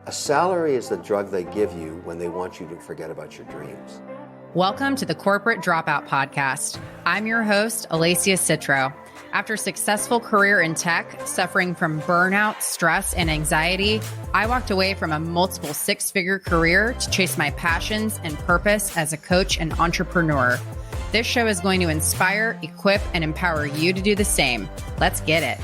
A salary is the drug they give you when they want you to forget about your dreams. Welcome to the Corporate Dropout Podcast. I'm your host, Alacia Citro. After a successful career in tech, suffering from burnout, stress, and anxiety, I walked away from a multiple six-figure career to chase my passions and purpose as a coach and entrepreneur. This show is going to inspire, equip, and empower you to do the same. Let's get it.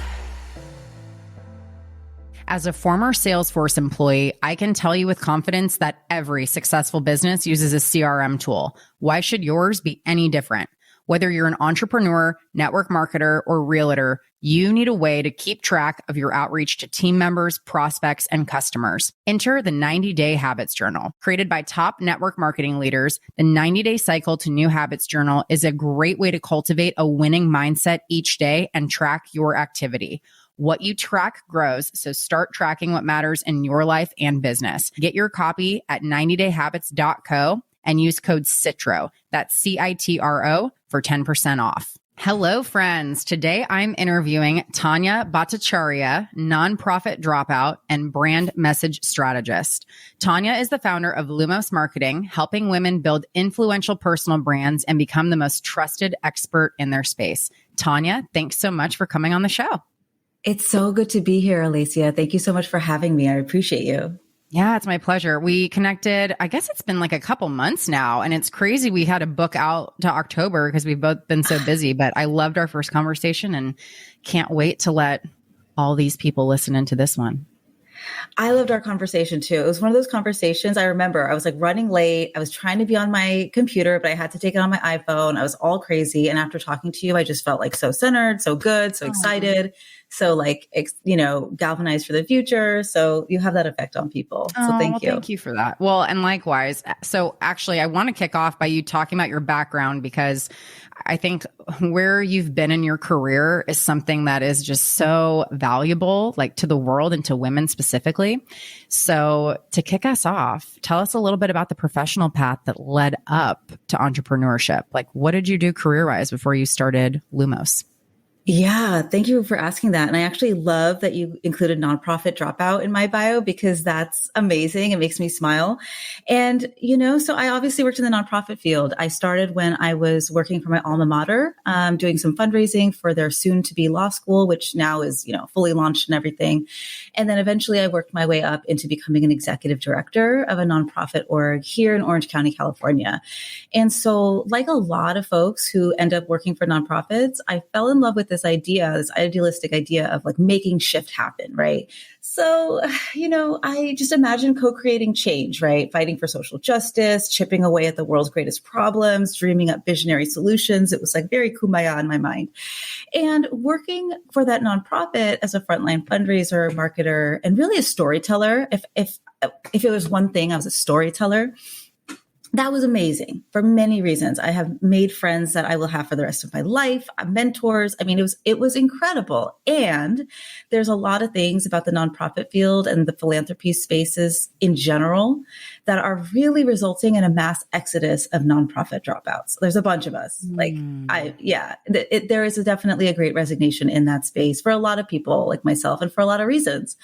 As a former Salesforce employee, I can tell you with confidence that every successful business uses a CRM tool. Why should yours be any different? Whether you're an entrepreneur, network marketer, or realtor, you need a way to keep track of your outreach to team members, prospects, and customers. Enter the 90-Day Habits Journal. Created by top network marketing leaders, the 90-Day Cycle to New Habits Journal is a great way to cultivate a winning mindset each day and track your activity. What you track grows, so start tracking what matters in your life and business. Get your copy at 90dayhabits.co and use code CITRO, that's CITRO, for 10% off. Hello, friends. Today I'm interviewing Tania Bhattacharyya, nonprofit dropout and brand message strategist. Tania is the founder of Lumos Marketing, helping women build influential personal brands and become the most trusted expert in their space. Tania, thanks so much for coming on the show. It's so good to be here, Alacia. Thank you so much for having me. I appreciate you. Yeah, it's my pleasure. We connected, I guess it's been like a couple months now, and it's crazy. We had a book out to October because we've both been so busy, but I loved our first conversation and can't wait to let all these people listen into this one. I loved our conversation too. It was one of those conversations. I remember I was like running late. I was trying to be on my computer, but I had to take it on my iPhone. I was all crazy. And after talking to you, I just felt like so centered, so good, so excited. So like, galvanized for the future. So you have that effect on people. So thank you. Thank you for that. Well, and likewise. So actually, I want to kick off by you talking about your background, because I think where you've been in your career is something that is just so valuable, like to the world and to women specifically. So to kick us off, tell us a little bit about the professional path that led up to entrepreneurship. Like, what did you do career-wise before you started Lumos? Yeah, thank you for asking that. And I actually love that you included nonprofit dropout in my bio, because that's amazing. It makes me smile. And, so I obviously worked in the nonprofit field. I started when I was working for my alma mater, doing some fundraising for their soon to be law school, which now is, fully launched and everything. And then eventually I worked my way up into becoming an executive director of a nonprofit org here in Orange County, California. And so like a lot of folks who end up working for nonprofits, I fell in love with this idealistic idea of like making shift happen, right? So, I just imagine co-creating change, right? Fighting for social justice, chipping away at the world's greatest problems, dreaming up visionary solutions. It was like very kumbaya in my mind. And working for that nonprofit as a frontline fundraiser, marketer, and really a storyteller. If it was one thing, I was a storyteller. That was amazing for many reasons. I have made friends that I will have for the rest of my life, mentors. I mean, it was incredible. And there's a lot of things about the nonprofit field and the philanthropy spaces in general that are really resulting in a mass exodus of nonprofit dropouts. There's a bunch of us. There is definitely a great resignation in that space for a lot of people like myself and for a lot of reasons.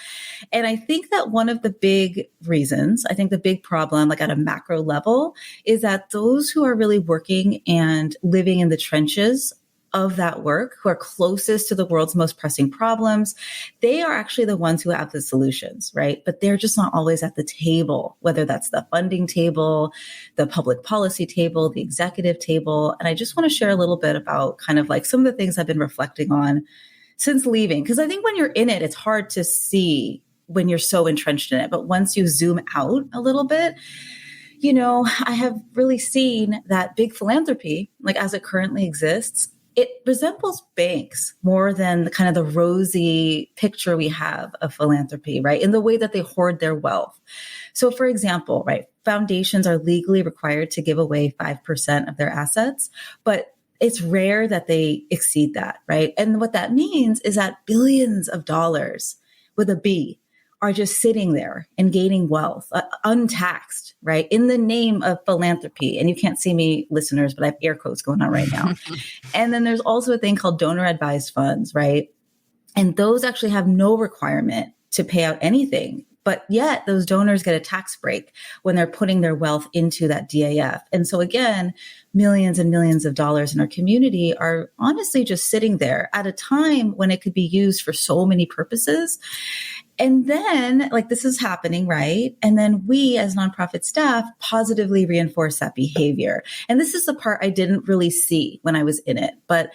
And I think that one of the big reasons, the big problem, like at a macro level, is that those who are really working and living in the trenches of that work, who are closest to the world's most pressing problems, they are actually the ones who have the solutions, right? But they're just not always at the table, whether that's the funding table, the public policy table, the executive table. And I just want to share a little bit about kind of like some of the things I've been reflecting on since leaving. Because I think when you're in it, it's hard to see when you're so entrenched in it. But once you zoom out a little bit, I have really seen that big philanthropy, like as it currently exists, it resembles banks more than the kind of the rosy picture we have of philanthropy, right? In the way that they hoard their wealth. So for example, right, foundations are legally required to give away 5% of their assets, but it's rare that they exceed that, right? And what that means is that billions of dollars with a B are just sitting there and gaining wealth, untaxed, right? In the name of philanthropy. And you can't see me, listeners, but I have air quotes going on right now. And then there's also a thing called donor advised funds, right? And those actually have no requirement to pay out anything, but yet those donors get a tax break when they're putting their wealth into that DAF. And so again, millions and millions of dollars in our community are honestly just sitting there at a time when it could be used for so many purposes. And then like this is happening, right? And then we as nonprofit staff positively reinforce that behavior. And this is the part I didn't really see when I was in it. But,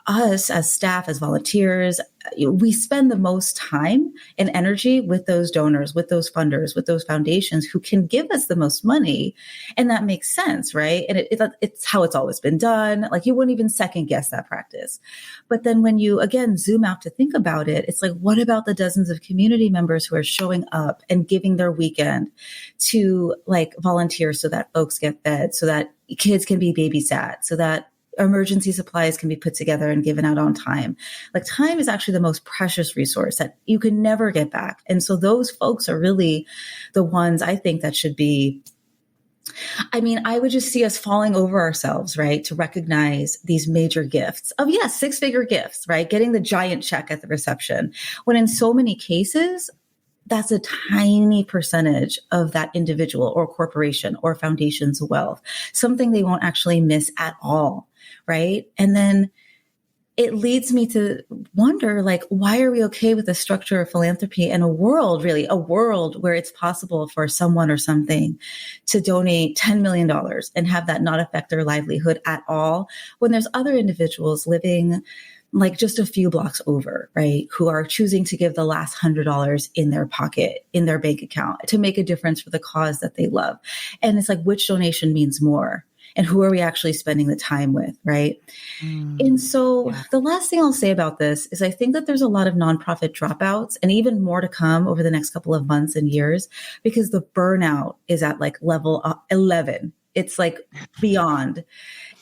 us as staff, as volunteers, we spend the most time and energy with those donors, with those funders, with those foundations who can give us the most money. And that makes sense, right? And it's how it's always been done. Like you wouldn't even second guess that practice. But then when you, again, zoom out to think about it, it's like, what about the dozens of community members who are showing up and giving their weekend to like volunteer so that folks get fed, so that kids can be babysat, so that emergency supplies can be put together and given out on time. Like time is actually the most precious resource that you can never get back. And so those folks are really the ones I think that should be, I would just see us falling over ourselves, right? To recognize these major gifts of, yes, 6-figure gifts, right? Getting the giant check at the reception. When in so many cases, that's a tiny percentage of that individual or corporation or foundation's wealth, something they won't actually miss at all. Right. And then it leads me to wonder, like, why are we okay with the structure of philanthropy in a world where it's possible for someone or something to donate $10 million and have that not affect their livelihood at all, when there's other individuals living like just a few blocks over, right, who are choosing to give the last $100 in their pocket, in their bank account to make a difference for the cause that they love. And it's like, which donation means more? And who are we actually spending the time with, right? And so the last thing I'll say about this is I think that there's a lot of nonprofit dropouts and even more to come over the next couple of months and years because the burnout is at like level 11. It's like beyond.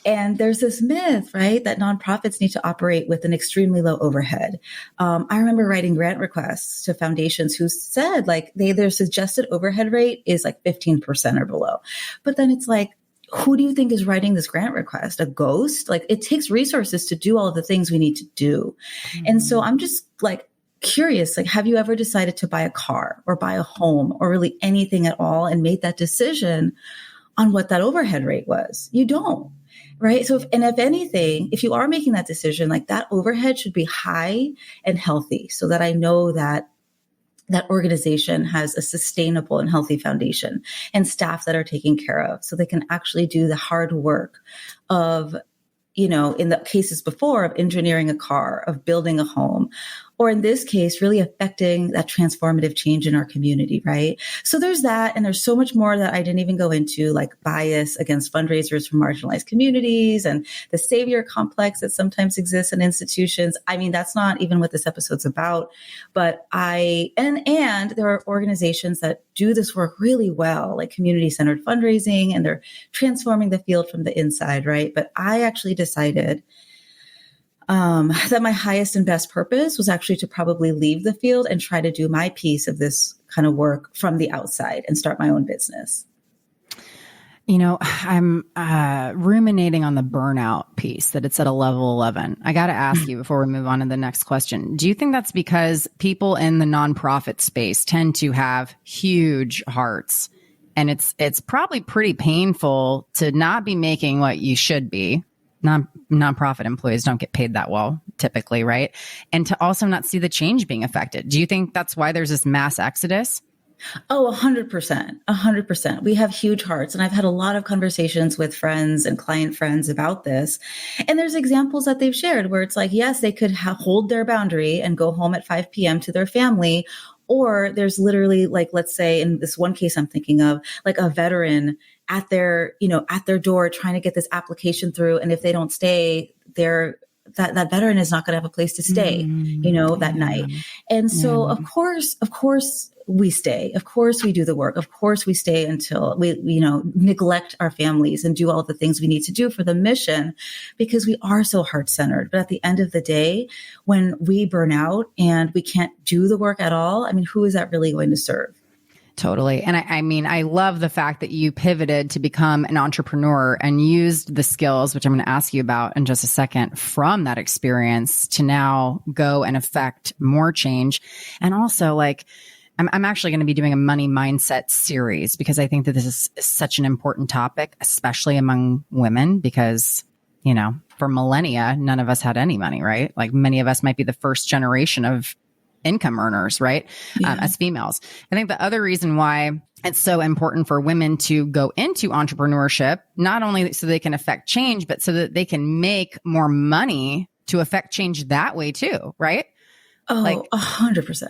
And there's this myth, right, that nonprofits need to operate with an extremely low overhead. I remember writing grant requests to foundations who said like their suggested overhead rate is like 15% or below. But then it's like, who do you think is writing this grant request? A ghost? Like it takes resources to do all of the things we need to do. And so I'm just like curious, like, have you ever decided to buy a car or buy a home or really anything at all and made that decision on what that overhead rate was? You don't. Right. So if anything, if you are making that decision, like that overhead should be high and healthy so that I know that that organization has a sustainable and healthy foundation and staff that are taken care of so they can actually do the hard work of, in the cases before of engineering a car, of building a home, or in this case, really affecting that transformative change in our community, right? So there's that. And there's so much more that I didn't even go into, like bias against fundraisers from marginalized communities and the savior complex that sometimes exists in institutions. I mean, that's not even what this episode's about. But and there are organizations that do this work really well, like community-centered fundraising, and they're transforming the field from the inside, right? But I actually decided that my highest and best purpose was actually to probably leave the field and try to do my piece of this kind of work from the outside and start my own business. I'm ruminating on the burnout piece, that it's at a level 11. I got to ask you before we move on to the next question. Do you think that's because people in the nonprofit space tend to have huge hearts, and it's probably pretty painful to not be making what you should be? Nonprofit employees don't get paid that well, typically, right? And to also not see the change being affected. Do you think that's why there's this mass exodus? Oh, 100%. 100%. We have huge hearts. And I've had a lot of conversations with friends and client friends about this. And there's examples that they've shared where it's like, yes, they could hold their boundary and go home at 5 p.m. to their family. Or there's literally, like, let's say in this one case I'm thinking of, like a veteran at their door trying to get this application through. And if they don't stay, that veteran is not going to have a place to stay, that night. And so of course we stay. Of course we do the work. Of course we stay until we, neglect our families and do all the things we need to do for the mission because we are so heart-centered. But at the end of the day, when we burn out and we can't do the work at all, I mean, who is that really going to serve? Totally. And I love the fact that you pivoted to become an entrepreneur and used the skills, which I'm going to ask you about in just a second, from that experience to now go and affect more change. And also, like, I'm actually going to be doing a money mindset series because I think that this is such an important topic, especially among women, because, you know, for millennia, none of us had any money, right? Like many of us might be the first generation of income earners, right? As females. I think the other reason why it's so important for women to go into entrepreneurship, not only so they can affect change, but so that they can make more money to affect change that way too, right? Oh, like 100%.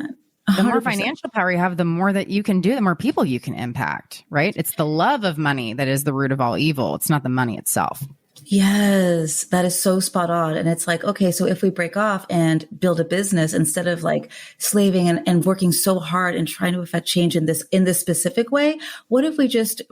The more financial power you have, the more that you can do, the more people you can impact, right? It's the love of money that is the root of all evil. It's not the money itself. Yes, that is so spot on. And it's like, okay, so if we break off and build a business instead of like slaving and working so hard and trying to affect change in this specific way, what if we just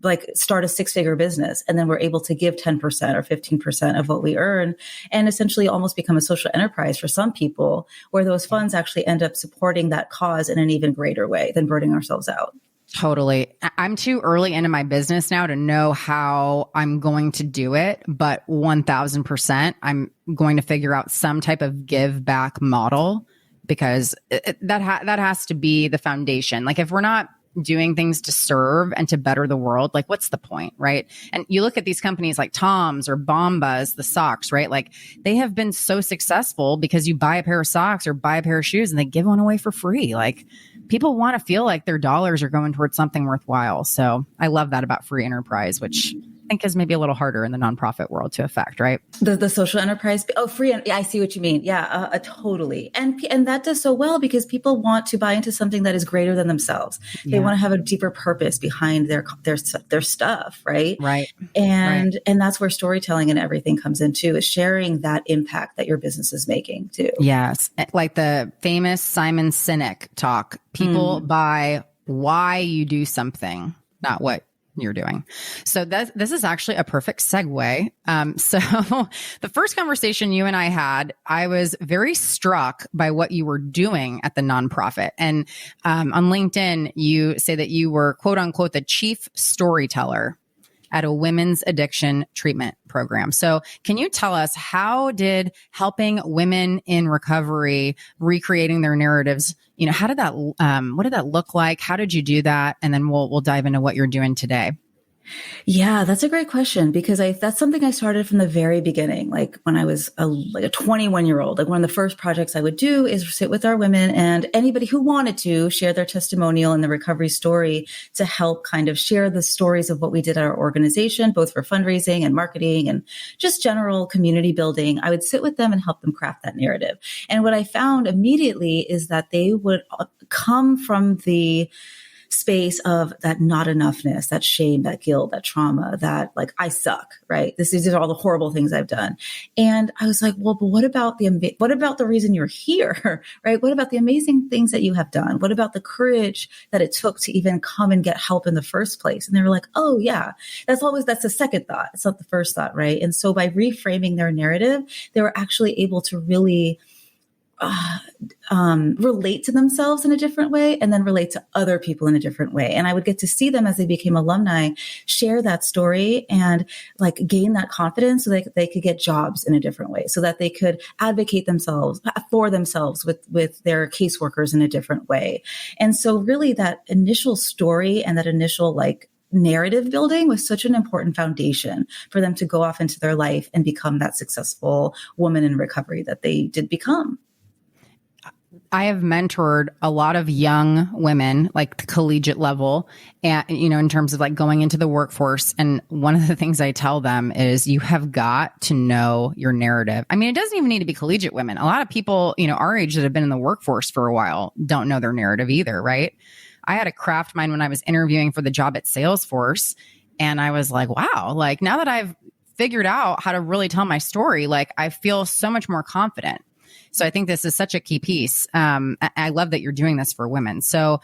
like start a 6-figure business and then we're able to give 10% or 15% of what we earn and essentially almost become a social enterprise for some people where those funds actually end up supporting that cause in an even greater way than burning ourselves out. Totally. I'm too early into my business now to know how I'm going to do it, but 1000%, I'm going to figure out some type of give back model because that has to be the foundation. Like if we're not doing things to serve and to better the world, like what's the point, right? And you look at these companies like Tom's or Bombas, the socks, right? Like they have been so successful because you buy a pair of socks or buy a pair of shoes and they give one away for free. Like people want to feel like their dollars are going towards something worthwhile. So I love that about free enterprise, which I think is maybe a little harder in the nonprofit world to affect, right? The social enterprise. Oh, free. Yeah, I see what you mean. Yeah, totally. And that does so well because people want to buy into something that is greater than themselves. They want to have a deeper purpose behind their stuff, right? Right. And that's where storytelling and everything comes into, is sharing that impact that your business is making too. Yes. Like the famous Simon Sinek talk, people buy why you do something, not what you're doing. So this is actually a perfect segue. So the first conversation you and I had, I was very struck by what you were doing at the nonprofit. And on LinkedIn, you say that you were, quote unquote, the chief storyteller at a women's addiction treatment program. So can you tell us, how did helping women in recovery, recreating their narratives, how did that, what did that look like? How did you do that? And then we'll dive into what you're doing today. Yeah, that's a great question because that's something I started from the very beginning. Like when I was a 21-year-old, like one of the first projects I would do is sit with our women and anybody who wanted to share their testimonial and the recovery story to help kind of share the stories of what we did at our organization, both for fundraising and marketing and just general community building. I would sit with them and help them craft that narrative. And what I found immediately is that they would come from the space of that not enoughness, that shame, that guilt, that trauma, that like, I suck, right? These are all the horrible things I've done. And I was like, well, but what about the reason you're here, right? What about the amazing things that you have done? What about the courage that it took to even come and get help in the first place? And they were like, oh yeah, that's the second thought. It's not the first thought, right? And so by reframing their narrative, they were actually able to really relate to themselves in a different way and then relate to other people in a different way. And I would get to see them as they became alumni, share that story and like gain that confidence so they could get jobs in a different way, so that they could advocate for themselves with their caseworkers in a different way. And so really that initial story and that initial like narrative building was such an important foundation for them to go off into their life and become that successful woman in recovery that they did become. I have mentored a lot of young women, like the collegiate level, and, in terms of like going into the workforce. And one of the things I tell them is you have got to know your narrative. I mean, it doesn't even need to be collegiate women. A lot of people, our age that have been in the workforce for a while don't know their narrative either, right? I had to craft mine when I was interviewing for the job at Salesforce. And I was like, wow, like now that I've figured out how to really tell my story, like I feel so much more confident. So I think this is such a key piece. I love that you're doing this for women. So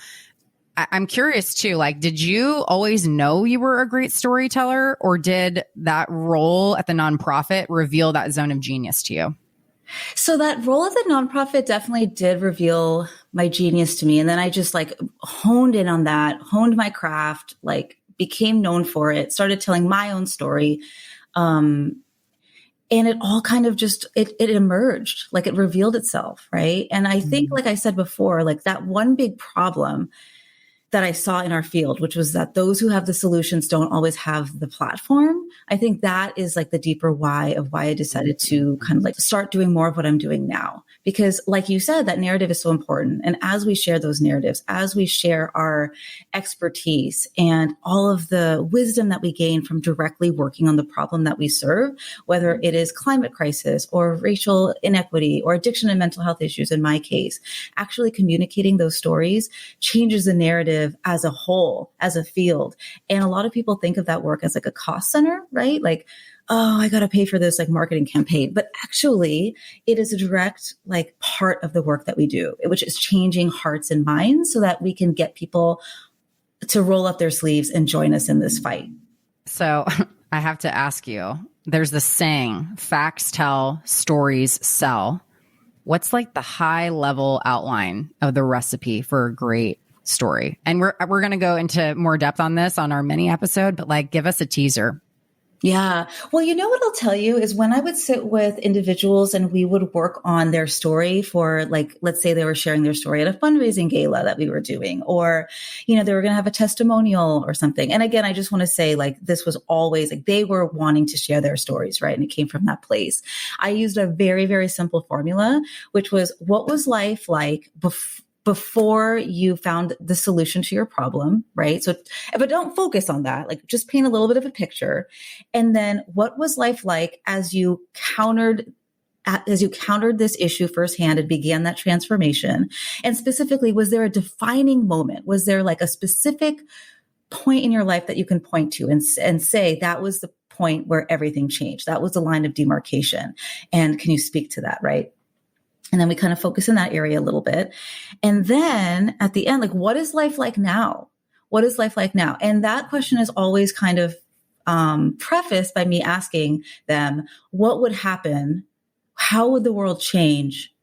I'm curious too, like, did you always know you were a great storyteller, or did that role at the nonprofit reveal that zone of genius to you? So that role at the nonprofit definitely did reveal my genius to me. And then I just like honed in on that, honed my craft, like became known for it, started telling my own story. And it all kind of just, it emerged, like it revealed itself. Right. And I think, like I said before, like that one big problem that I saw in our field, which was that those who have the solutions don't always have the platform. I think that is like the deeper why of why I decided to kind of like start doing more of what I'm doing now. Because like you said, that narrative is so important. And as we share those narratives, as we share our expertise and all of the wisdom that we gain from directly working on the problem that we serve, whether it is climate crisis or racial inequity or addiction and mental health issues, in my case, actually communicating those stories changes the narrative as a whole, as a field. And a lot of people think of that work as like a cost center, right? Like, oh, I got to pay for this like marketing campaign. But actually it is a direct like part of the work that we do, which is changing hearts and minds so that we can get people to roll up their sleeves and join us in this fight. So I have to ask you, there's this saying, facts tell, stories sell. What's like the high level outline of the recipe for a great story? And we're going to go into more depth on this on our mini episode, but like give us a teaser. Yeah. Well, you know what I'll tell you is when I would sit with individuals and we would work on their story for like, let's say they were sharing their story at a fundraising gala that we were doing, or, you know, they were going to have a testimonial or something. And again, I just want to say like, this was always like, they were wanting to share their stories, right? And it came from that place. I used a very, very simple formula, which was what was life like before you found the solution to your problem, right? So, but don't focus on that. Like just paint a little bit of a picture. And then what was life like as you countered this issue firsthand and began that transformation? And specifically, was there a defining moment? Was there like a specific point in your life that you can point to and say that was the point where everything changed? That was the line of demarcation. And can you speak to that, right? And then we kind of focus in that area a little bit. And then at the end, like, what is life like now? What is life like now? And that question is always kind of prefaced by me asking them, what would happen? How would the world change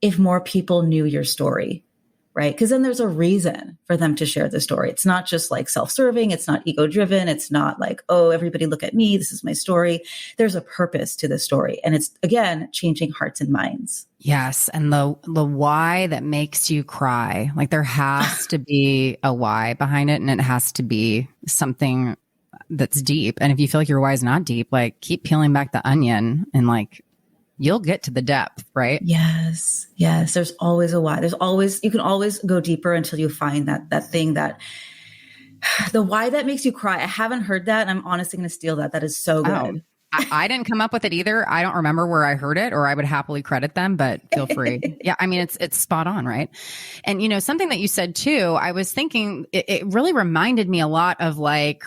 if more people knew your story? Right? Because then there's a reason for them to share the story. It's not just like self-serving. It's not ego-driven. It's not like, oh, everybody look at me. This is my story. There's a purpose to the story. And it's, again, changing hearts and minds. Yes. And the why that makes you cry, like there has to be a why behind it. And it has to be something that's deep. And if you feel like your why is not deep, like keep peeling back the onion and like, you'll get to the depth, right? Yes. Yes. There's always a why. You can always go deeper until you find that thing that the why that makes you cry. I haven't heard that. And I'm honestly going to steal that. That is so good. Oh, I didn't come up with it either. I don't remember where I heard it, or I would happily credit them, but feel free. Yeah. I mean, it's spot on. Right. And you know, something that you said too, I was thinking it really reminded me a lot of like,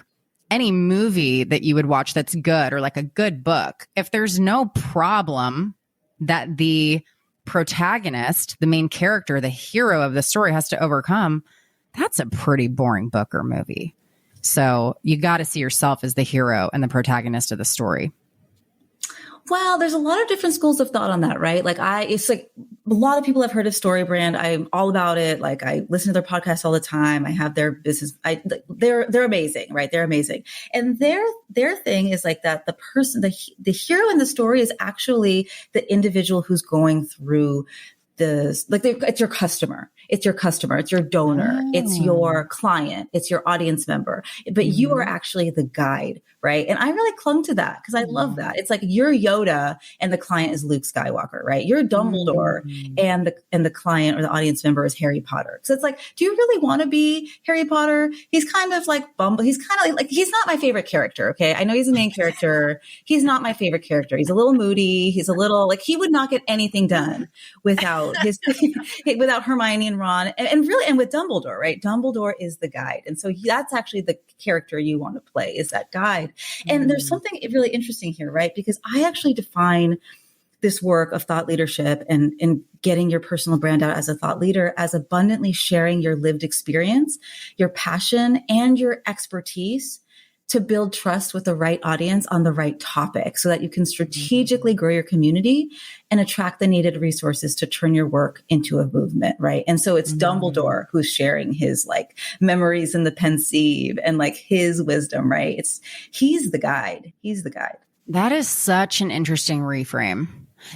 any movie that you would watch that's good or like a good book, if there's no problem that the protagonist, the main character, the hero of the story has to overcome, that's a pretty boring book or movie. So you got to see yourself as the hero and the protagonist of the story. Well, there's a lot of different schools of thought on that, right? Like it's like a lot of people have heard of StoryBrand. I'm all about it. Like I listen to their podcasts all the time. I have their business. They're amazing, right? They're amazing. And their thing is like that the person, the hero in the story is actually the individual who's going through this, like it's your customer. It's your customer. It's your donor. Oh. It's your client. It's your audience member. But you are actually the guide, right? And I really clung to that because I love that. It's like you're Yoda and the client is Luke Skywalker, right? You're Dumbledore and the client or the audience member is Harry Potter. So it's like, do you really want to be Harry Potter? He's kind of like Bumble. He's kind of like he's not my favorite character. Okay. I know he's the main character. He's not my favorite character. He's a little moody. He's a little like he would not get anything done without without Hermione and Ron and with Dumbledore, right? Dumbledore is the guide. And so that's actually the character you want to play is that guide. And there's something really interesting here, right? Because I actually define this work of thought leadership and getting your personal brand out as a thought leader as abundantly sharing your lived experience, your passion, and your expertise to build trust with the right audience on the right topic so that you can strategically grow your community and attract the needed resources to turn your work into a movement, right? And so it's Dumbledore who's sharing his like memories in the pensieve and like his wisdom, right? He's the guide. He's the guide. That is such an interesting reframe.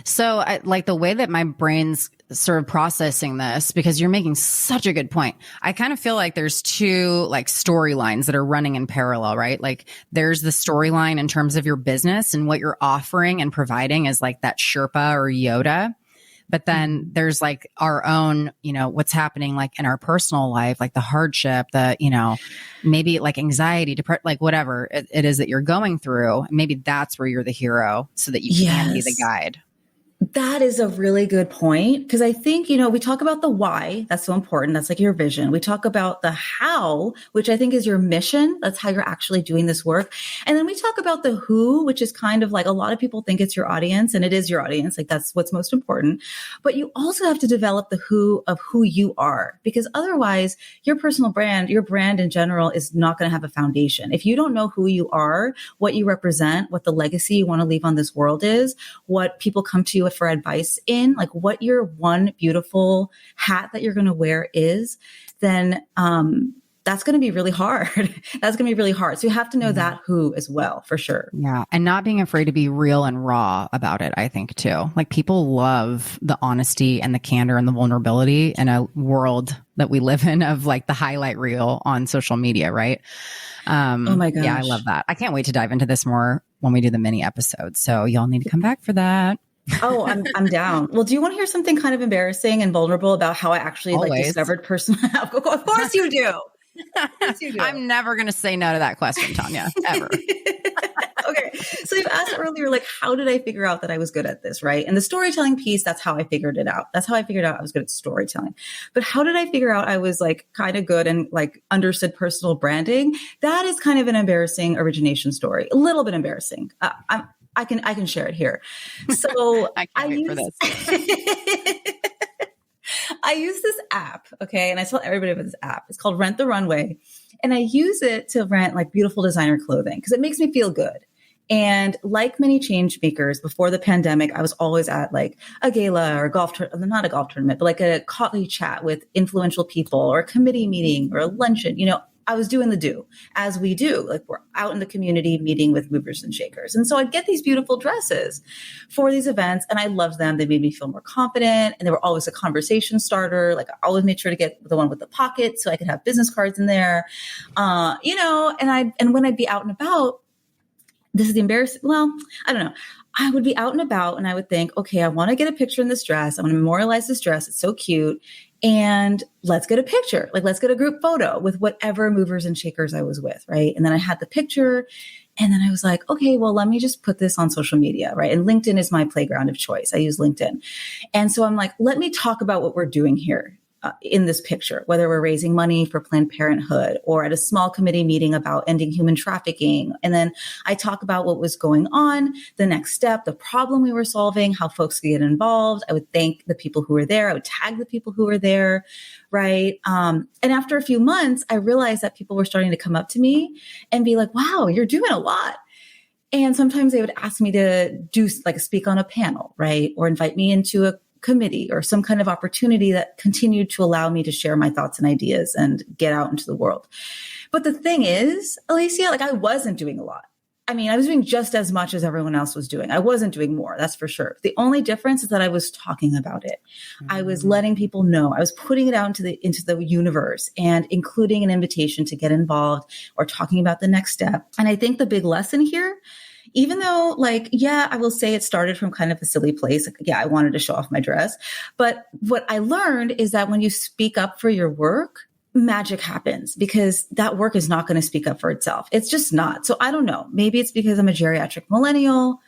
So like the way that my brain's sort of processing this, because you're making such a good point. I kind of feel like there's two like storylines that are running in parallel, right? Like there's the storyline in terms of your business and what you're offering and providing as like that Sherpa or Yoda. But then there's like our own, what's happening like in our personal life, like the hardship, the, maybe like anxiety, like whatever it is that you're going through. Maybe that's where you're the hero so that you can be the guide. That is a really good point. Because I think, we talk about the why. That's so important. That's like your vision. We talk about the how, which I think is your mission. That's how you're actually doing this work. And then we talk about the who, which is kind of like a lot of people think it's your audience, and it is your audience. Like that's what's most important. But you also have to develop the who of who you are, because otherwise your personal brand, your brand in general is not going to have a foundation. If you don't know who you are, what you represent, what the legacy you want to leave on this world is, what people come to you for advice in, like what your one beautiful hat that you're going to wear is, then that's going to be really hard. That's going to be really hard. So you have to know that who as well, for sure. Yeah. And not being afraid to be real and raw about it, I think too. Like people love the honesty and the candor and the vulnerability in a world that we live in of like the highlight reel on social media, right? Oh my gosh. Yeah, I love that. I can't wait to dive into this more when we do the mini episodes. So y'all need to come back for that. Oh, I'm down. Well, do you want to hear something kind of embarrassing and vulnerable about how I actually like discovered personal? Of course you do. Of course you do. I'm never going to say no to that question, Tania, ever. Okay. So you asked earlier, like, how did I figure out that I was good at this? Right. And the storytelling piece, that's how I figured it out. That's how I figured out I was good at storytelling. But how did I figure out I was like kind of good and like understood personal branding? That is kind of an embarrassing origination story, a little bit embarrassing. I can share it here. So I can't wait for this. I use this app, okay, and I tell everybody about this app. It's called Rent the Runway, and I use it to rent like beautiful designer clothing because it makes me feel good. And like many change makers before the pandemic, I was always at like a gala or not a golf tournament, but like a coffee chat with influential people or a committee meeting or a luncheon, I was doing the do as we do. Like we're out in the community meeting with movers and shakers. And so I'd get these beautiful dresses for these events and I loved them. They made me feel more confident and they were always a conversation starter. Like I always made sure to get the one with the pocket so I could have business cards in there. And when I'd be out and about, this is the embarrassing, well, I don't know. I would be out and about and I would think, okay, I want to get a picture in this dress. I want to memorialize this dress. It's so cute. And let's get a picture. Like, let's get a group photo with whatever movers and shakers I was with. Right. And then I had the picture and then I was like, okay, well, let me just put this on social media. Right. And LinkedIn is my playground of choice. I use LinkedIn. And so I'm like, let me talk about what we're doing here. In this picture, whether we're raising money for Planned Parenthood or at a small committee meeting about ending human trafficking. And then I talk about what was going on, the next step, the problem we were solving, how folks could get involved. I would thank the people who were there. I would tag the people who were there. Right. And after a few months, I realized that people were starting to come up to me and be like, wow, you're doing a lot. And sometimes they would ask me to do like speak on a panel, right? Or invite me into a committee or some kind of opportunity that continued to allow me to share my thoughts and ideas and get out into the world. But the thing is, Alicia, like I wasn't doing a lot. I mean, I was doing just as much as everyone else was doing. I wasn't doing more, that's for sure. The only difference is that I was talking about it. Mm-hmm. I was letting people know. I was putting it out into the universe and including an invitation to get involved or talking about the next step. And I think the big lesson here, even though like, yeah, I will say it started from kind of a silly place. Like, yeah, I wanted to show off my dress. But what I learned is that when you speak up for your work, magic happens because that work is not going to speak up for itself. It's just not. So I don't know. Maybe it's because I'm a geriatric millennial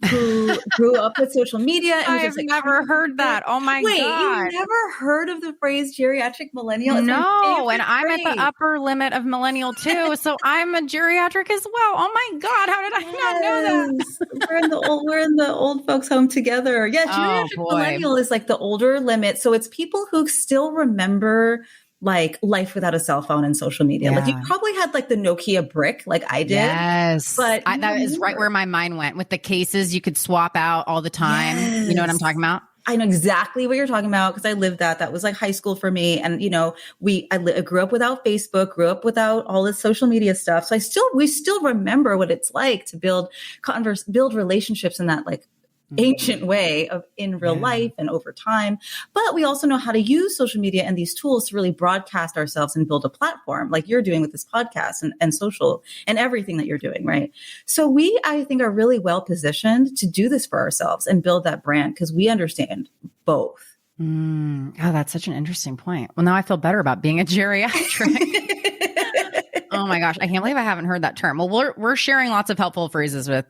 who grew up with social media. And I've never heard that. Oh my God. Wait, you've never heard of the phrase geriatric millennial? It's no, and I'm at the upper limit of millennial too. So I'm a geriatric as well. Oh my God. How did I not know that? We're in the old folks home together. Yeah. Geriatric millennial is like the older limit. So it's people who still remember like life without a cell phone and social media. Yeah. Like you probably had like the Nokia brick like I did. Yes. But that is right where my mind went with the cases you could swap out all the time. Yes. You know what I'm talking about? I know exactly what you're talking about because I lived that. That was like high school for me. And, I grew up without Facebook, grew up without all this social media stuff. So we still remember what it's like to build relationships in that like ancient way of in real life and over time. But we also know how to use social media and these tools to really broadcast ourselves and build a platform like you're doing with this podcast and social and everything that you're doing. Right. So I think are really well positioned to do this for ourselves and build that brand because we understand both. Oh, that's such an interesting point. Well, now I feel better about being a geriatric. Oh my gosh. I can't believe I haven't heard that term. Well, we're sharing lots of helpful phrases with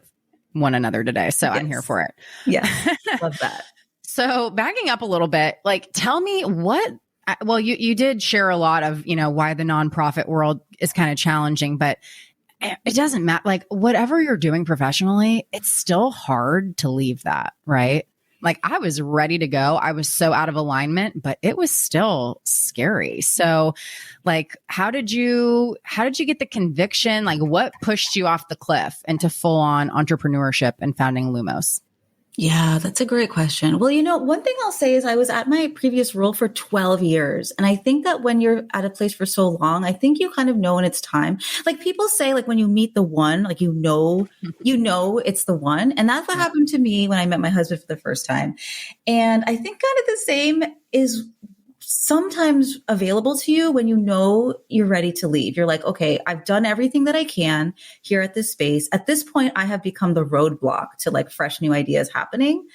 one another today. So I'm here for it. Yes. Love that. So backing up a little bit, like tell me you did share a lot of, why the nonprofit world is kind of challenging, but it doesn't matter. Like whatever you're doing professionally, it's still hard to leave that, right? Like I was ready to go. I was so out of alignment, but it was still scary. So like, how did you get the conviction? Like what pushed you off the cliff into full on entrepreneurship and founding Lumos? Yeah, that's a great question. Well, one thing I'll say is I was at my previous role for 12 years. And I think that when you're at a place for so long, I think you kind of know when it's time. Like people say, like when you meet the one, like, you know, it's the one. And that's what happened to me when I met my husband for the first time. And I think kind of the same is sometimes available to you when you're ready to leave. You're like, okay, I've done everything that I can here at this space. At this point, I have become the roadblock to like fresh new ideas happening.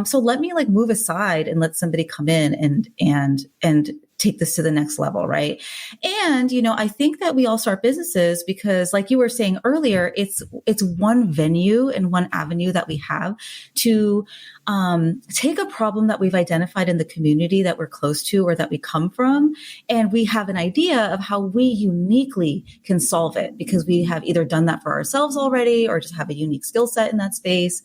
So let me like move aside and let somebody come in and take this to the next level. Right. And, I think that we all start businesses because like you were saying earlier, it's one venue and one avenue that we have to take a problem that we've identified in the community that we're close to or that we come from. And we have an idea of how we uniquely can solve it because we have either done that for ourselves already or just have a unique skill set in that space.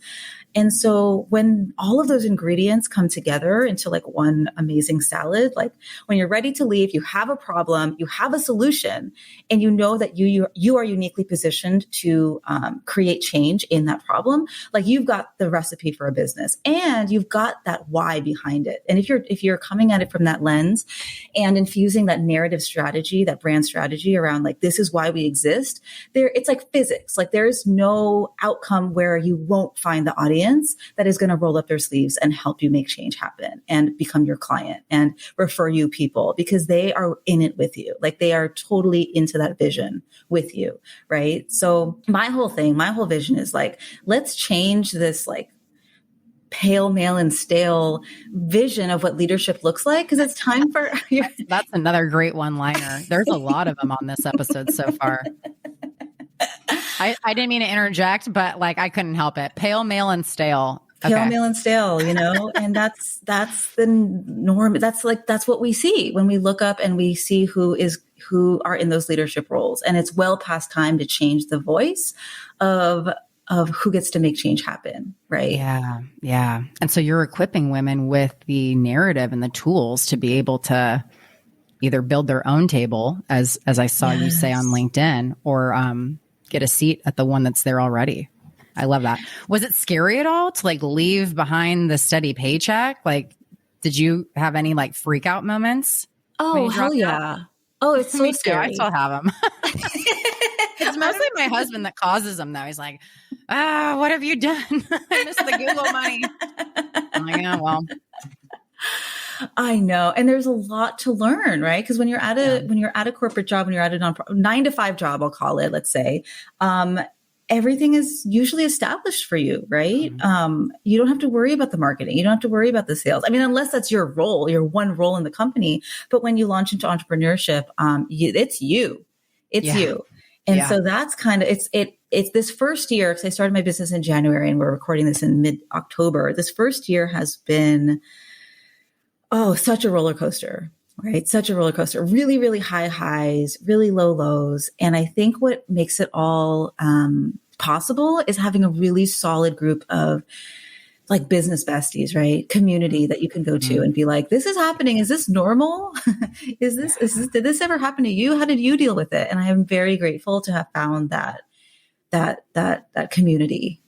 And so when all of those ingredients come together into like one amazing salad, like when you're ready to leave, you have a problem, you have a solution, and you know that you are uniquely positioned to create change in that problem. Like you've got the recipe for a business and you've got that why behind it. And if you're coming at it from that lens and infusing that narrative strategy, that brand strategy around like, this is why we exist, it's like physics. Like there's no outcome where you won't find the audience that is going to roll up their sleeves and help you make change happen and become your client and refer you people because they are in it with you. Like they are totally into that vision with you. Right. So my whole vision is like, let's change this like pale, male, and stale vision of what leadership looks like because it's time for That's another great one-liner. There's a lot of them on this episode so far. I didn't mean to interject, but like I couldn't help it. Pale, male, and stale. Pale, male, and stale, and that's the norm. That's what we see when we look up and we see who are in those leadership roles. And it's well past time to change the voice of who gets to make change happen. Right. Yeah. Yeah. And so you're equipping women with the narrative and the tools to be able to either build their own table, as I saw you say on LinkedIn, or get a seat at the one that's there already. I love that. Was it scary at all to like leave behind the steady paycheck? Like, did you have any like freak out moments? Oh, hell yeah. Oh, it's so scary. I still have them. It's mostly my husband that causes them though. He's like, what have you done? I missed the Google money. I'm like, oh, well. I know. And there's a lot to learn, right? Because when you're at a corporate job, when you're at a 9-to-5 job, I'll call it, let's say, everything is usually established for you, right? Mm-hmm. You don't have to worry about the marketing. You don't have to worry about the sales. I mean, unless that's your role, your one role in the company. But when you launch into entrepreneurship, it's you. It's you. And so that's kind of, it's this first year, because I started my business in January and we're recording this in mid-October. This first year has been, such a roller coaster, right? Such a roller coaster, really, really high highs, really low lows. And I think what makes it all possible is having a really solid group of like business besties, right? Community that you can go to and be like, this is happening. Is this normal? Did this ever happen to you? How did you deal with it? And I am very grateful to have found that community.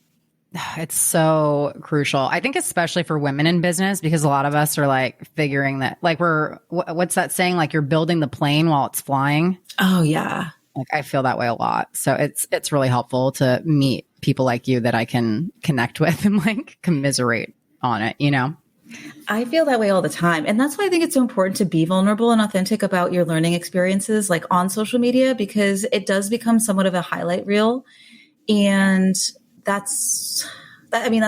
It's so crucial. I think especially for women in business, because a lot of us are like figuring that like what's that saying? Like you're building the plane while it's flying. Oh yeah. Like I feel that way a lot. So it's really helpful to meet people like you that I can connect with and like commiserate on it, you know? I feel that way all the time. And that's why I think it's so important to be vulnerable and authentic about your learning experiences, like on social media, because it does become somewhat of a highlight reel. And that's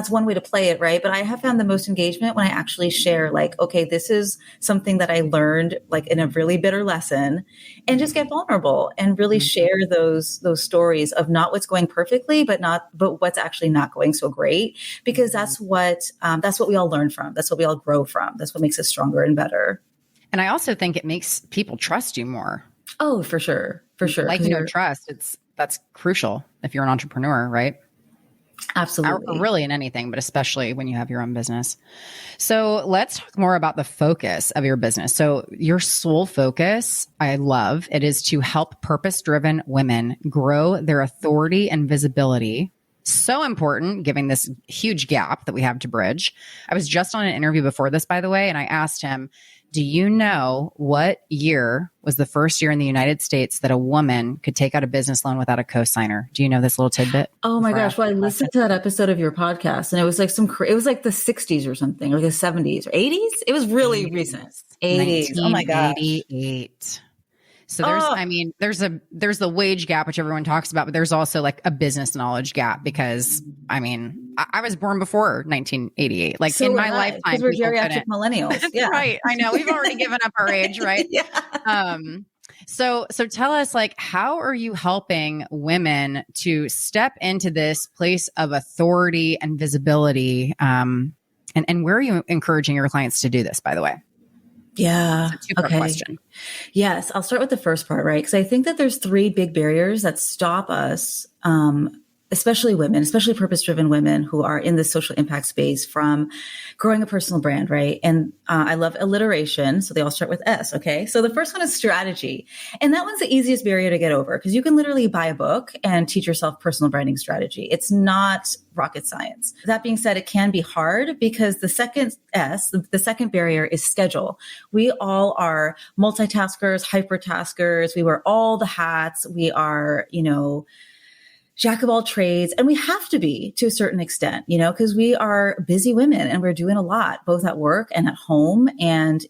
one way to play it, right? But I have found the most engagement when I actually share like, okay, this is something that I learned like in a really bitter lesson, and just get vulnerable and really share those stories of not what's going perfectly, but what's actually not going so great, because that's what we all learn from. That's what we all grow from. That's what makes us stronger and better. And I also think it makes people trust you more. Oh, for sure. For sure. Like, trust. That's crucial if you're an entrepreneur, right? Absolutely. Or really in anything, but especially when you have your own business. So let's talk more about the focus of your business. So your sole focus, I love, it is to help purpose-driven women grow their authority and visibility. So important, given this huge gap that we have to bridge. I was just on an interview before this, by the way, and I asked him, do you know what year was the first year in the United States that a woman could take out a business loan without a cosigner? Do you know this little tidbit? Oh my gosh. Well, I listened to that episode of your podcast and it was like it was like the 60s or something, or the 70s or 80s. It was really 80s. recent. 80s. Oh my gosh. 1988. So there's the wage gap, which everyone talks about, but there's also like a business knowledge gap because I was born before 1988. Like so in my lifetime, because we're geriatric millennials. Yeah. Right. I know we've already given up our age, right? Yeah. So tell us, like, how are you helping women to step into this place of authority and visibility? And where are you encouraging your clients to do this, by the way? Yeah. It's a two-part question. Yes. I'll start with the first part, right? Because I think that there's three big barriers that stop us, especially women, especially purpose-driven women who are in the social impact space, from growing a personal brand, right? And I love alliteration, so they all start with S, okay? So the first one is strategy. And that one's the easiest barrier to get over because you can literally buy a book and teach yourself personal branding strategy. It's not rocket science. That being said, it can be hard because the second S, the second barrier is schedule. We all are multitaskers, hypertaskers. We wear all the hats. We are, jack of all trades. And we have to be to a certain extent, because we are busy women and we're doing a lot, both at work and at home and,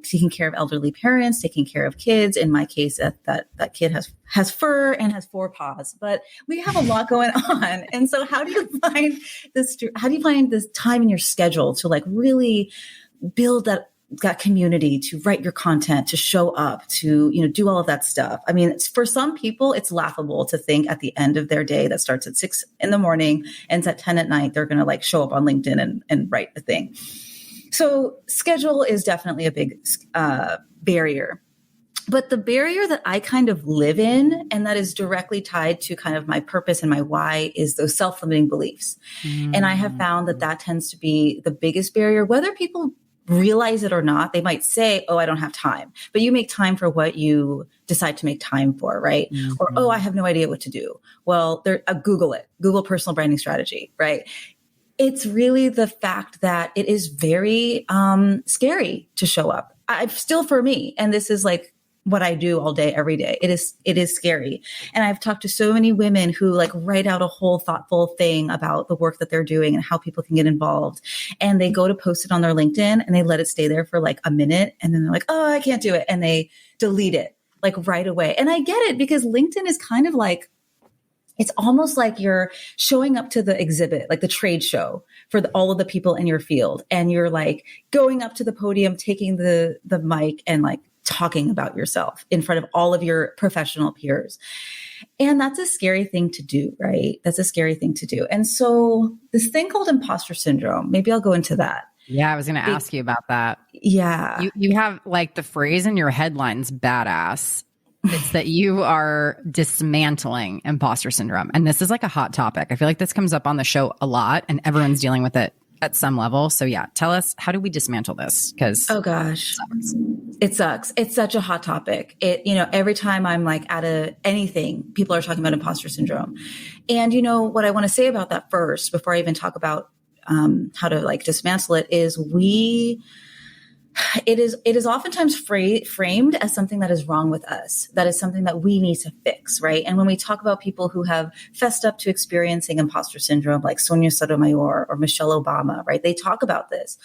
taking care of elderly parents, taking care of kids. In my case, that kid has fur and has 4 paws, but we have a lot going on. And so how do you find this time in your schedule to like really build that community, to write your content, to show up, to, do all of that stuff? I mean, for some people, it's laughable to think at the end of their day that starts at 6 a.m, ends at 10 p.m, they're going to like show up on LinkedIn and write a thing. So schedule is definitely a big barrier. But the barrier that I kind of live in, and that is directly tied to kind of my purpose and my why, is those self-limiting beliefs. And I have found that tends to be the biggest barrier, whether people realize it or not. They might say, oh, I don't have time, but you make time for what you decide to make time for, right? Mm-hmm. Or, oh, I have no idea what to do. Well, Google it, Google personal branding strategy, right? It's really the fact that it is very scary to show up. Still for me, and this is like what I do all day, every day. It is scary. And I've talked to so many women who like write out a whole thoughtful thing about the work that they're doing and how people can get involved. And they go to post it on their LinkedIn and they let it stay there for like a minute. And then they're like, oh, I can't do it. And they delete it like right away. And I get it because LinkedIn is kind of like, it's almost like you're showing up to the exhibit, like the trade show for all of the people in your field. And you're like going up to the podium, taking the mic and like talking about yourself in front of all of your professional peers. And that's a scary thing to do, right? That's a scary thing to do. And so this thing called imposter syndrome, maybe I'll go into that. Yeah, I was going to ask you about that. Yeah. You have like the phrase in your headlines, badass. It's that you are dismantling imposter syndrome. And this is like a hot topic. I feel like this comes up on the show a lot and everyone's dealing with it at some level. So yeah, tell us, how do we dismantle this? Because oh gosh, it sucks. It's such a hot topic. Every time I'm like at anything, people are talking about imposter syndrome. And what I want to say about that first, before I even talk about how to like dismantle it, is it is oftentimes framed as something that is wrong with us. That is something that we need to fix, right? And when we talk about people who have fessed up to experiencing imposter syndrome, like Sonia Sotomayor or Michelle Obama, right? They talk about this.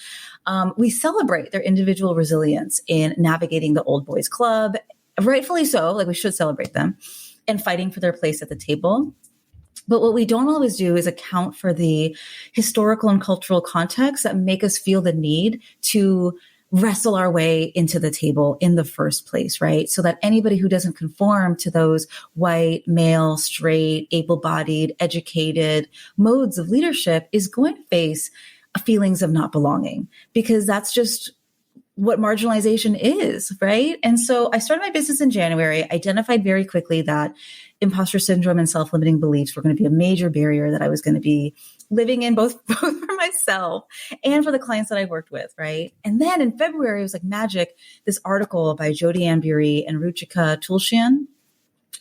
We celebrate their individual resilience in navigating the old boys club, rightfully so, like we should celebrate them, and fighting for their place at the table. But what we don't always do is account for the historical and cultural context that make us feel the need to wrestle our way into the table in the first place, right? So that anybody who doesn't conform to those white, male, straight, able-bodied, educated modes of leadership is going to face feelings of not belonging, because that's just what marginalization is, right? And so I started my business in January, identified very quickly that imposter syndrome and self-limiting beliefs were going to be a major barrier that I was going to be living in both for myself and for the clients that I worked with, right? And then in February, it was like magic. This article by Jodi Ambury and Ruchika Tulshian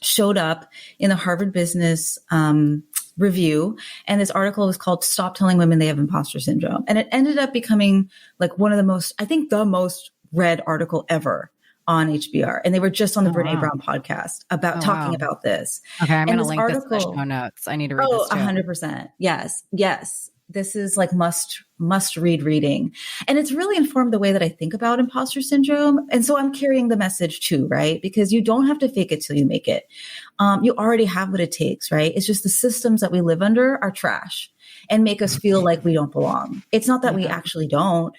showed up in the Harvard Business Review. And this article was called "Stop Telling Women They Have Imposter Syndrome." And it ended up becoming like one of the most, I think the most read article ever on HBR. And they were just on the Brene Brown podcast about talking about this. Okay. I'm going to link this in the show notes. I need to read this too. 100%. Yes. Yes. This is like must read reading. And it's really informed the way that I think about imposter syndrome. And so I'm carrying the message too, right? Because you don't have to fake it till you make it. You already have what it takes, right? It's just the systems that we live under are trash and make us feel like we don't belong. It's not that we actually don't.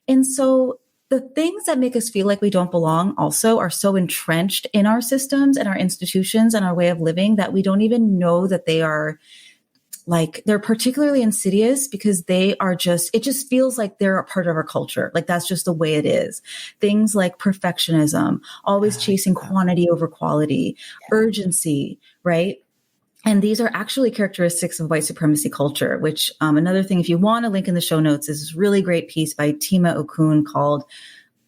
And so the things that make us feel like we don't belong also are so entrenched in our systems and our institutions and our way of living that we don't even know that they're particularly insidious, because it just feels like they're a part of our culture. Like that's just the way it is. Things like perfectionism, always chasing quantity over quality, urgency, right? And these are actually characteristics of white supremacy culture, which another thing, if you want a link in the show notes, is this really great piece by Tima Okun called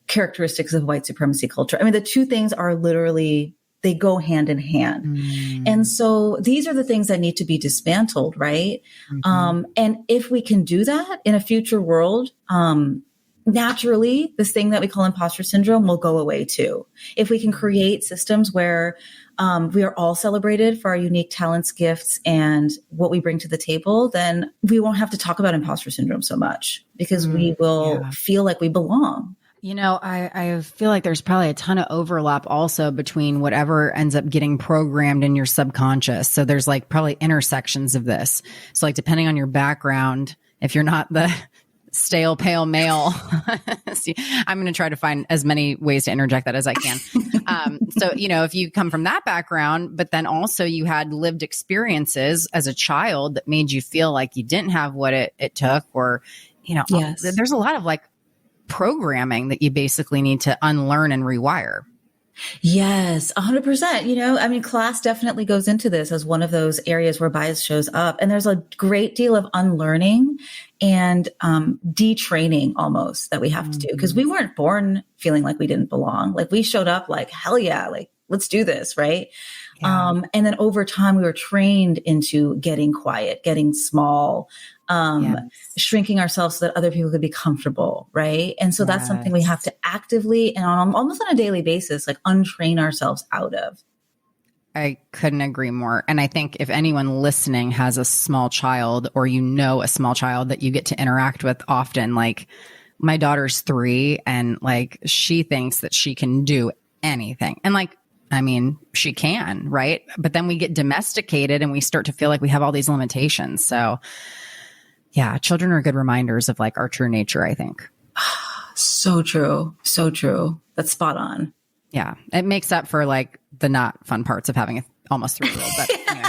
Characteristics of White Supremacy Culture. I mean, the two things are literally, they go hand in hand. And so these are the things that need to be dismantled, right? And if we can do that in a future world, naturally, this thing that we call imposter syndrome will go away too. If we can create systems where we are all celebrated for our unique talents, gifts, and what we bring to the table, then we won't have to talk about imposter syndrome so much, because we will feel like we belong. I feel like there's probably a ton of overlap also between whatever ends up getting programmed in your subconscious. So there's like probably intersections of this. So like depending on your background, if you're not the stale, pale male, see, I'm going to try to find as many ways to interject that as I can. So, if you come from that background, but then also you had lived experiences as a child that made you feel like you didn't have what it took, or, there's a lot of like programming that you basically need to unlearn and rewire. Yes, 100%. Class definitely goes into this as one of those areas where bias shows up. And there's a great deal of unlearning and detraining almost that we have to do, because we weren't born feeling like we didn't belong. Like we showed up like, hell yeah, like let's do this, right? Yeah. And then over time we were trained into getting quiet, getting small, shrinking ourselves so that other people could be comfortable, right? And so that's something we have to actively and almost on a daily basis, like untrain ourselves out of. I couldn't agree more. And I think if anyone listening has a small child, or a small child that you get to interact with often, like my daughter's 3 and like she thinks that she can do anything. And like, she can, right? But then we get domesticated and we start to feel like we have all these limitations. So yeah, children are good reminders of like our true nature, I think. So true. So true. That's spot on. Yeah. It makes up for like the not fun parts of having a almost 3-year-old. But anyway.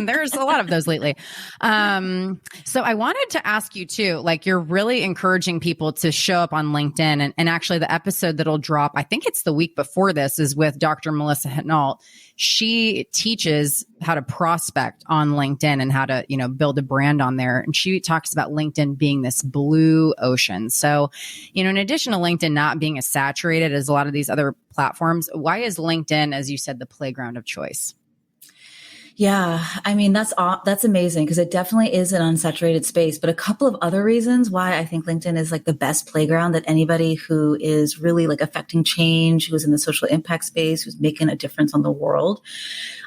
There's a lot of those lately. So I wanted to ask you too, like you're really encouraging people to show up on LinkedIn. And actually the episode that'll drop, I think it's the week before this, is with Dr. Melissa Hinault. She teaches how to prospect on LinkedIn and how to, build a brand on there. And she talks about LinkedIn being this blue ocean. So, in addition to LinkedIn not being as saturated as a lot of these other platforms, why is LinkedIn, as you said, the playground of choice? Yeah, I mean, that's amazing because it definitely is an unsaturated space. But a couple of other reasons why I think LinkedIn is like the best playground that anybody who is really like affecting change, who's in the social impact space, who's making a difference on the world,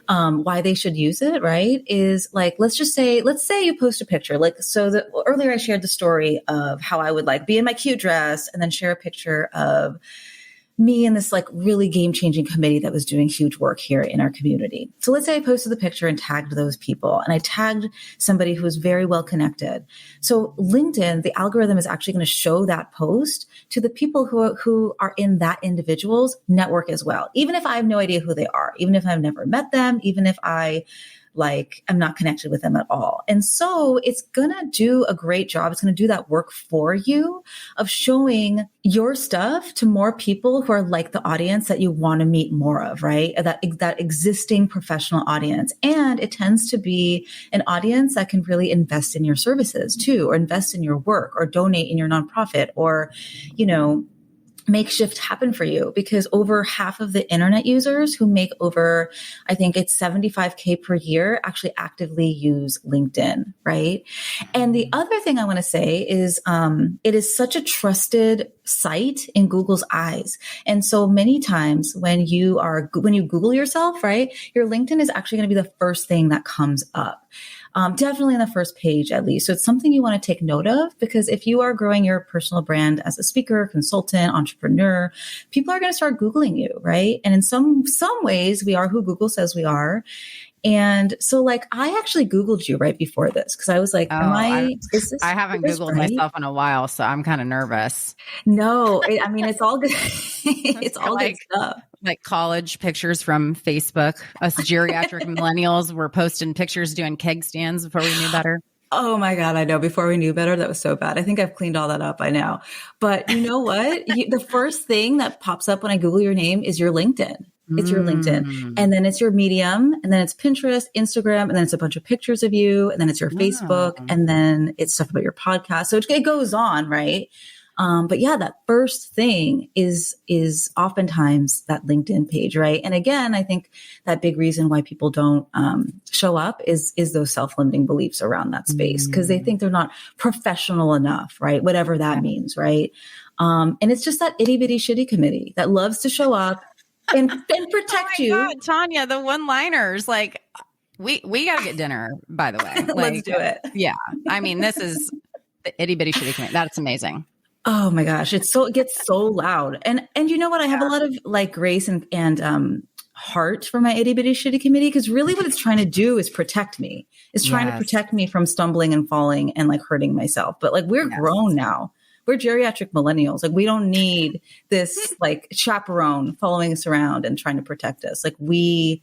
why they should use it, right? Is like, let's say you post a picture. Earlier I shared the story of how I would like be in my cute dress and then share a picture of me and this like really game-changing committee that was doing huge work here in our community. So let's say I posted the picture and tagged those people, and I tagged somebody who was very well connected. So LinkedIn, the algorithm is actually going to show that post to the people who are in that individual's network as well. Even if I have no idea who they are, even if I've never met them, even if I'm not connected with them at all. And so it's going to do a great job. It's going to do that work for you of showing your stuff to more people who are like the audience that you want to meet more of, right? That existing professional audience. And it tends to be an audience that can really invest in your services too, or invest in your work, or donate in your nonprofit, or, make shift happen for you, because over half of the internet users who make over, I think it's 75K per year, actually actively use LinkedIn, right? And the other thing I want to say is it is such a trusted site in Google's eyes. And so many times when you Google yourself, right, your LinkedIn is actually going to be the first thing that comes up. Definitely on the first page, at least. So it's something you want to take note of, because if you are growing your personal brand as a speaker, consultant, entrepreneur, people are going to start Googling you, right? And in some ways, we are who Google says we are. And so I actually Googled you right before this because I was like, I haven't Googled myself in a while, so I'm kind of nervous. No, it's all good. It's all good stuff. Like college pictures from Facebook. Us geriatric millennials were posting pictures doing keg stands before we knew better. Oh my God, I know. Before we knew better, that was so bad. I think I've cleaned all that up by now. But you know what? The first thing that pops up when I Google your name is your LinkedIn. It's your LinkedIn. And then it's your Medium. And then it's Pinterest, Instagram. And then it's a bunch of pictures of you. And then it's your Facebook. And then it's stuff about your podcast. So it goes on, right? But yeah, that first thing is oftentimes that LinkedIn page, right? And again, I think that big reason why people don't show up is those self-limiting beliefs around that space, because they think they're not professional enough, right? Whatever that means, right? And it's just that itty bitty shitty committee that loves to show up and protect you. God, Tania, the one-liners, we got to get dinner, by the way. Let's do it. Yeah. I mean, this is the itty bitty shitty committee. That's amazing. Oh my gosh. It gets so loud. And you know what? I have a lot of grace and heart for my itty bitty shitty committee, because really what it's trying to do is protect me. It's trying to protect me from stumbling and falling and hurting myself. But we're grown now. We're geriatric millennials. We don't need this chaperone following us around and trying to protect us. We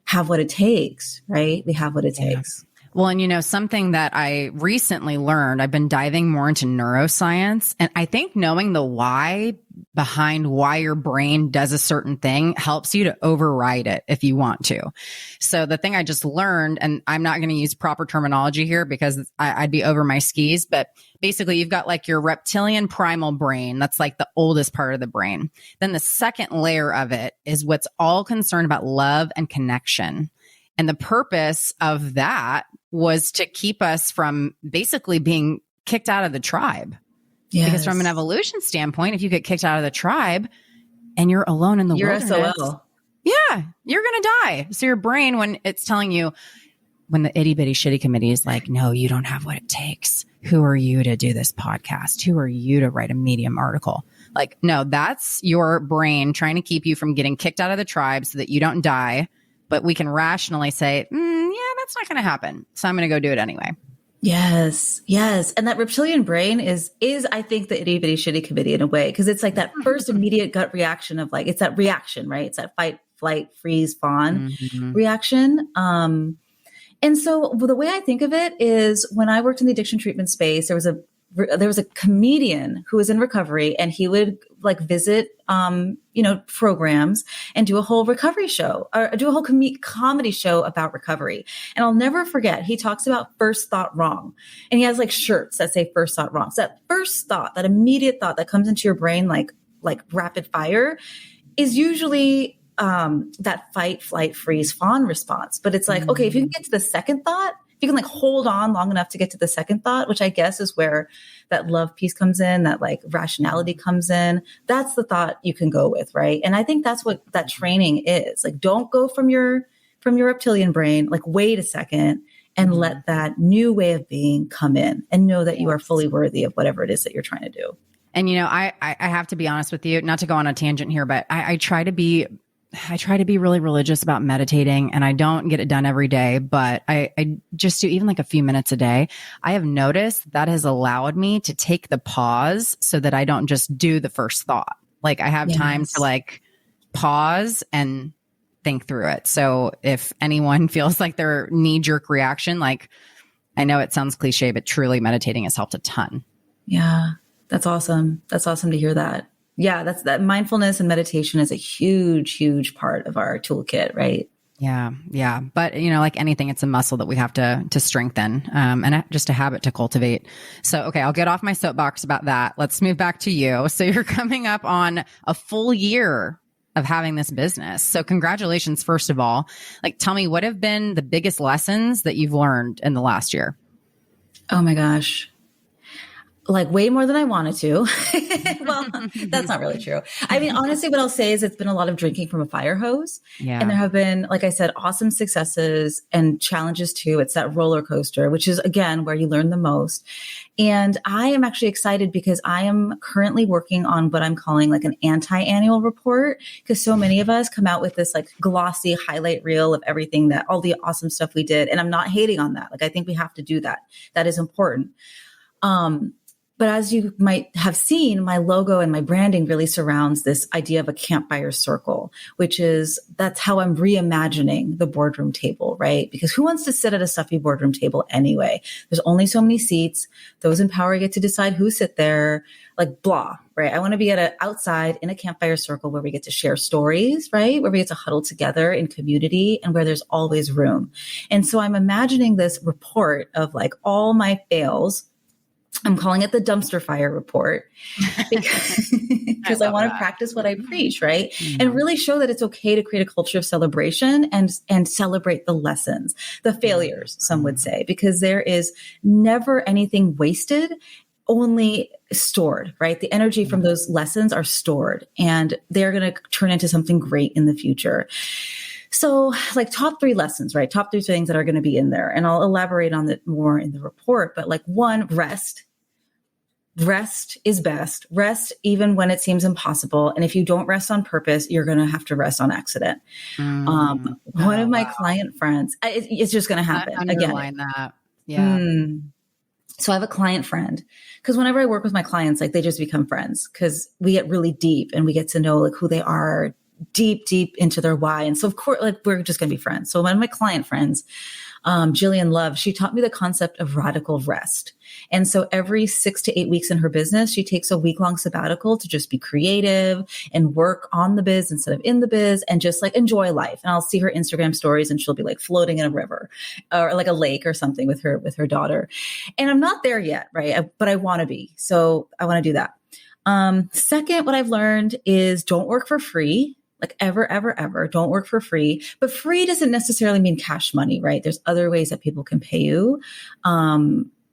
have what it takes, right? We have what it takes. Well, and something that I recently learned, I've been diving more into neuroscience, and I think knowing the why behind why your brain does a certain thing helps you to override it if you want to. So the thing I just learned, and I'm not going to use proper terminology here because I'd be over my skis, but basically you've got your reptilian primal brain. That's the oldest part of the brain. Then the second layer of it is what's all concerned about love and connection. And the purpose of that was to keep us from basically being kicked out of the tribe. Yes. Because from an evolution standpoint, if you get kicked out of the tribe and you're alone in the wilderness, SOL. Yeah, you're going to die. So your brain, when it's telling you, when the itty bitty shitty committee is no, you don't have what it takes. Who are you to do this podcast? Who are you to write a Medium article? No, that's your brain trying to keep you from getting kicked out of the tribe so that you don't die. But we can rationally say, yeah, that's not going to happen. So I'm going to go do it anyway. Yes. And that reptilian brain is I think the itty bitty shitty committee in a way, because it's that first immediate gut reaction of it's that reaction, right? It's that fight, flight, freeze, fawn reaction. And so the way I think of it is when I worked in the addiction treatment space, there was a comedian who was in recovery, and he would like visit, programs and do a whole recovery show or do a whole comedy show about recovery. And I'll never forget, he talks about first thought wrong, and he has like shirts that say first thought wrong. So that first thought, that immediate thought that comes into your brain, like rapid fire, is usually that fight, flight, freeze, fawn response. But it's like, okay, if you can get to the second thought, if you can like hold on long enough to get to the second thought, which I guess is where that love piece comes in, that like rationality comes in, that's the thought you can go with, right? And I think that's what that training is. Like, don't go from your reptilian brain, like wait a second and let that new way of being come in, and know that you are fully worthy of whatever it is that you're trying to do. And, I have to be honest with you, not to go on a tangent here, but I try to be really religious about meditating, and I don't get it done every day, but I just do even like a few minutes a day. I have noticed that has allowed me to take the pause so that I don't just do the first thought. Like I have time to like pause and think through it. So if anyone feels like their knee-jerk reaction, like I know it sounds cliche, but truly meditating has helped a ton. Yeah. That's awesome. That's awesome to hear that. Yeah, that mindfulness and meditation is a huge, huge part of our toolkit, right? Yeah. Yeah. But like anything, it's a muscle that we have to strengthen, and just a habit to cultivate. So, okay, I'll get off my soapbox about that. Let's move back to you. So you're coming up on a full year of having this business. So congratulations, first of all. Like, tell me, what have been the biggest lessons that you've learned in the last year? Oh my gosh. Like way more than I wanted to. Well, that's not really true. I mean, honestly, what I'll say is it's been a lot of drinking from a fire hose. Yeah. And there have been, like I said, awesome successes and challenges too. It's that roller coaster, which is again, where you learn the most. And I am actually excited because I am currently working on what I'm calling like an anti-annual report, because so many of us come out with this like glossy highlight reel of everything, that all the awesome stuff we did. And I'm not hating on that. Like, I think we have to do that. That is important. But as you might have seen, my logo and my branding really surrounds this idea of a campfire circle, that's how I'm reimagining the boardroom table, right? Because who wants to sit at a stuffy boardroom table anyway? There's only so many seats. Those in power get to decide who sit there, like blah, right? I want to be outside in a campfire circle where we get to share stories, right? Where we get to huddle together in community and where there's always room. And so I'm imagining this report of like all my fails. I'm calling it the dumpster fire report because I want to practice what I preach, right? Mm-hmm. And really show that it's okay to create a culture of celebration and celebrate the lessons, the failures, some would say, because there is never anything wasted, only stored, right? The energy from those lessons are stored, and they're going to turn into something great in the future. So like top 3 lessons, right? Top 3 things that are going to be in there. And I'll elaborate on it more in the report. But like 1, rest. Rest is best. Rest even when it seems impossible. And if you don't rest on purpose, you're going to have to rest on accident. One of my client friends, it's just going to happen. Underline that. Yeah. So I have a client friend, because whenever I work with my clients, like they just become friends, because we get really deep and we get to know like who they are, deep into their why. And so of course, like we're just going to be friends. So one of my client friends, Jillian Love, she taught me the concept of radical rest. And so every 6 to 8 weeks in her business, she takes a week-long sabbatical to just be creative and work on the biz instead of in the biz, and just like enjoy life. And I'll see her Instagram stories and she'll be like floating in a river or like a lake or something with her daughter. And I'm not there yet, right? But I want to be. So I want to do that. Second, what I've learned is don't work for free. Like ever, don't work for free. But free doesn't necessarily mean cash money, right? There's other ways that people can pay you.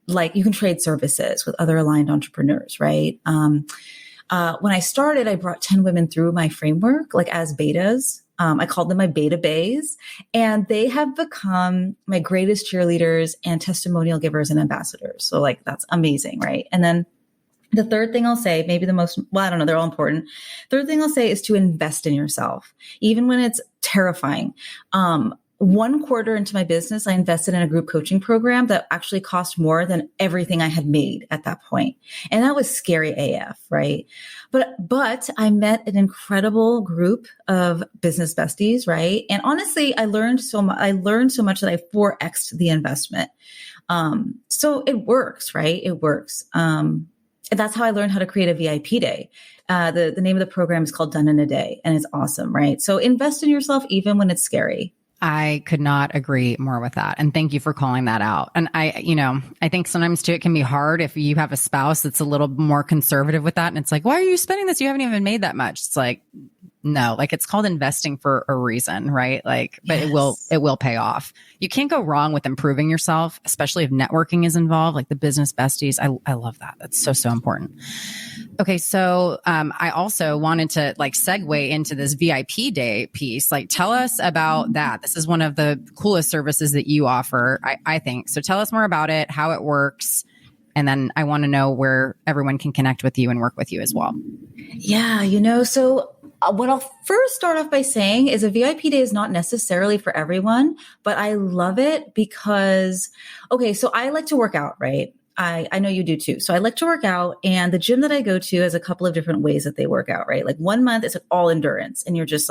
Like you can trade services with other aligned entrepreneurs, right? When I started, I brought 10 women through my framework, like as betas. I called them my beta bays, and they have become my greatest cheerleaders and testimonial givers and ambassadors. So like, that's amazing, right? And then the third thing I'll say, maybe the most, well, I don't know, they're all important. Third thing I'll say is to invest in yourself, even when it's terrifying. one quarter into my business, I invested in a group coaching program that actually cost more than everything I had made at that point. And that was scary AF, right? But I met an incredible group of business besties, right? And honestly, I learned so much. I learned so much that I 4X'd the investment. So it works, right? It works. And that's how I learned how to create a VIP day. The name of the program is called Done in a Day, and it's awesome, right? So invest in yourself even when it's scary. I could not agree more with that. And thank you for calling that out. And I think sometimes too, it can be hard if you have a spouse that's a little more conservative with that. And it's like, why are you spending this? You haven't even made that much. It's like, no, like it's called investing for a reason, right? Like, but Yes. it will pay off. You can't go wrong with improving yourself, especially if networking is involved, like the business besties. I love that. That's so, so important. Okay. So, I also wanted to like segue into this VIP day piece. Like tell us about that. This is one of the coolest services that you offer, I think. So tell us more about it, how it works. And then I want to know where everyone can connect with you and work with you as well. Yeah. So what I'll first start off by saying is a VIP day is not necessarily for everyone, but I love it because, okay, so I like to work out, right? I know you do too. So I like to work out, and the gym that I go to has a couple of different ways that they work out, right? Like 1 month it's all endurance and you're just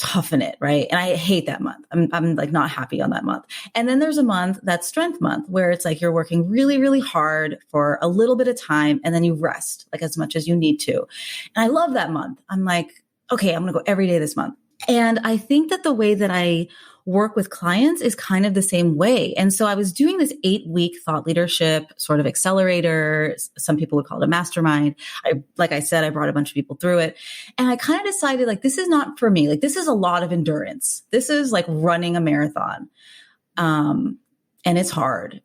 huffing it, right? And I hate that month. I'm like not happy on that month. And then there's a month that's strength month where it's like you're working really, really hard for a little bit of time and then you rest like as much as you need to. And I love that month. I'm like, okay, I'm going to go every day this month. And I think that the way that I work with clients is kind of the same way. And so I was doing this 8-week thought leadership sort of accelerator. Some people would call it a mastermind. Like I said, I brought a bunch of people through it. And I kind of decided like, this is not for me. Like this is a lot of endurance. This is like running a marathon. And it's hard.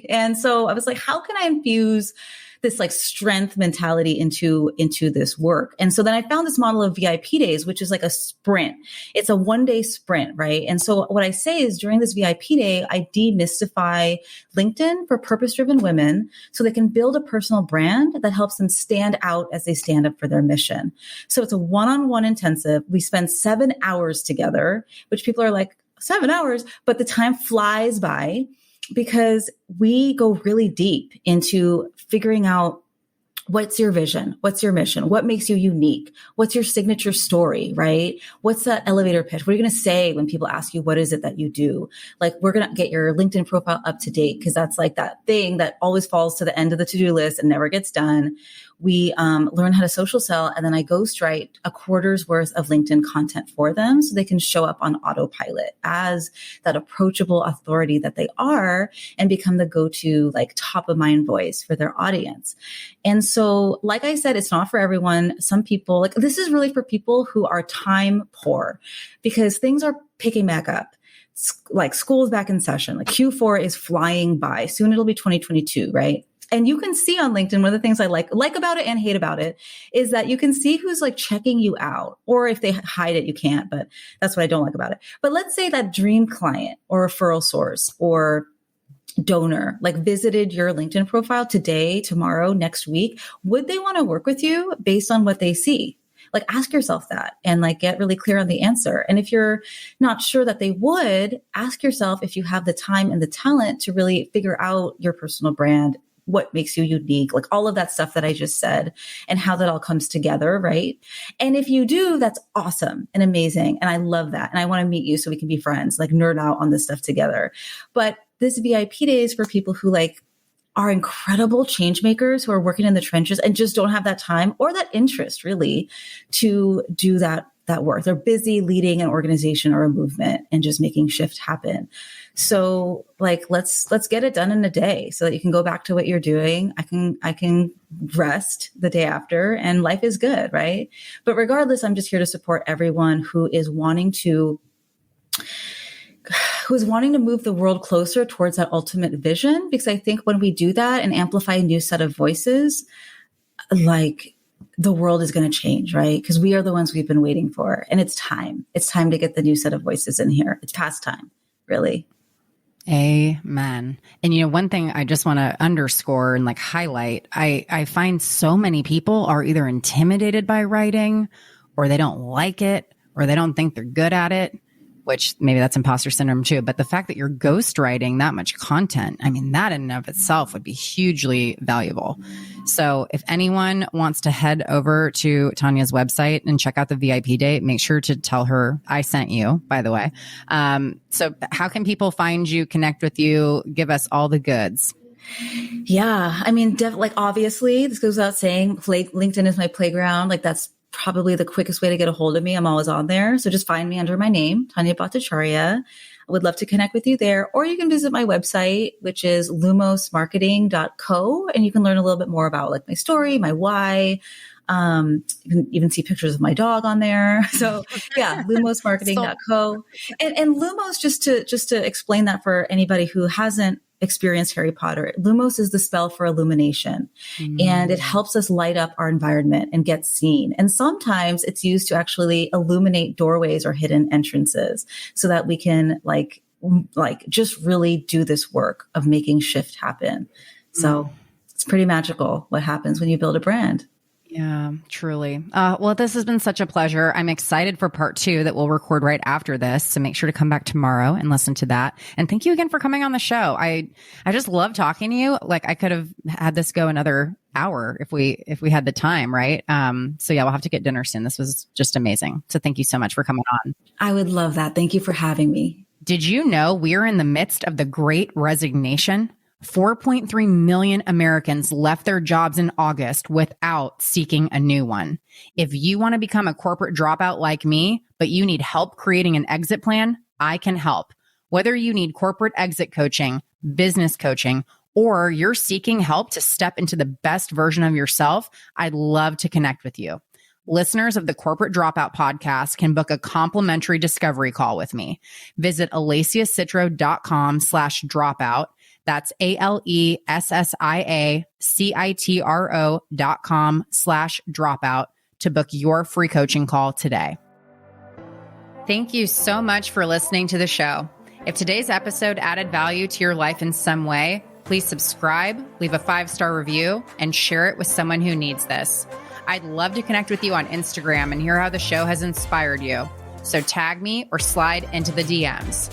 And so I was like, how can I infuse this like strength mentality into this work? And so then I found this model of VIP days, which is like a sprint. It's a 1-day sprint, right? And so what I say is during this VIP day, I demystify LinkedIn for purpose-driven women so they can build a personal brand that helps them stand out as they stand up for their mission. So it's a one-on-one intensive. We spend 7 hours together, which people are like, 7 hours, but the time flies by because we go really deep into figuring out what's your vision? What's your mission? What makes you unique? What's your signature story, right? What's that elevator pitch? What are you going to say when people ask you, what is it that you do? Like, we're going to get your LinkedIn profile up to date because that's like that thing that always falls to the end of the to-do list and never gets done. We learn how to social sell, and then I ghostwrite a quarter's worth of LinkedIn content for them so they can show up on autopilot as that approachable authority that they are and become the go-to like top of mind voice for their audience. And so, like I said, it's not for everyone. Some people, like this is really for people who are time poor because things are picking back up. Like school is back in session. Like Q4 is flying by. Soon it'll be 2022, right? And you can see on LinkedIn, one of the things I like about it and hate about it is that you can see who's like checking you out, or if they hide it, you can't, but that's what I don't like about it. But let's say that dream client or referral source or donor like visited your LinkedIn profile today, tomorrow, next week. Would they want to work with you based on what they see? Like ask yourself that and like get really clear on the answer. And if you're not sure that they would, ask yourself if you have the time and the talent to really figure out your personal brand, what makes you unique, like all of that stuff that I just said and how that all comes together, right? And if you do, that's awesome and amazing. And I love that. And I want to meet you so we can be friends, like nerd out on this stuff together. But this VIP day is for people who like are incredible change makers who are working in the trenches and just don't have that time or that interest really to do that work. They're busy leading an organization or a movement and just making shift happen. So like, let's get it done in a day so that you can go back to what you're doing. I can rest the day after and life is good. Right. But regardless, I'm just here to support everyone who is wanting to move the world closer towards that ultimate vision. Because I think when we do that and amplify a new set of voices, like the world is going to change, right? Because we are the ones we've been waiting for. And it's time. It's time to get the new set of voices in here. It's past time, really. Amen. And one thing I just want to underscore and like highlight, I find so many people are either intimidated by writing or they don't like it or they don't think they're good at it which maybe that's imposter syndrome too. But the fact that you're ghostwriting that much content, I mean, that in and of itself would be hugely valuable. So if anyone wants to head over to Tania's website and check out the VIP day, make sure to tell her I sent you, by the way. So how can people find you, connect with you, give us all the goods? Yeah. I mean, like obviously this goes without saying, LinkedIn is my playground. Like that's probably the quickest way to get a hold of me. I'm always on there. So just find me under my name, Tania Bhattacharyya. I would love to connect with you there. Or you can visit my website, which is lumosmarketing.co. And you can learn a little bit more about like my story, my why. You can even see pictures of my dog on there. So yeah, lumosmarketing.co. And Lumos, just to explain that for anybody who hasn't experienced Harry Potter, Lumos is the spell for illumination, and it helps us light up our environment and get seen. And sometimes it's used to actually illuminate doorways or hidden entrances so that we can like just really do this work of making shift happen. So it's pretty magical what happens when you build a brand. Yeah, truly. Well, this has been such a pleasure. I'm excited for part 2 that we'll record right after this. So make sure to come back tomorrow and listen to that. And thank you again for coming on the show. I just love talking to you. Like I could have had this go another hour if we had the time, right? So yeah, we'll have to get dinner soon. This was just amazing. So thank you so much for coming on. I would love that. Thank you for having me. Did you know we're in the midst of the Great Resignation? 4.3 million Americans left their jobs in August without seeking a new one. If you want to become a corporate dropout like me, but you need help creating an exit plan, I can help. Whether you need corporate exit coaching, business coaching, or you're seeking help to step into the best version of yourself, I'd love to connect with you. Listeners of the Corporate Dropout podcast can book a complimentary discovery call with me. Visit alessiacitro.com/dropout. That's ALESSIACITRO.com/dropout to book your free coaching call today. Thank you so much for listening to the show. If today's episode added value to your life in some way, please subscribe, leave a 5-star review, and share it with someone who needs this. I'd love to connect with you on Instagram and hear how the show has inspired you. So tag me or slide into the DMs.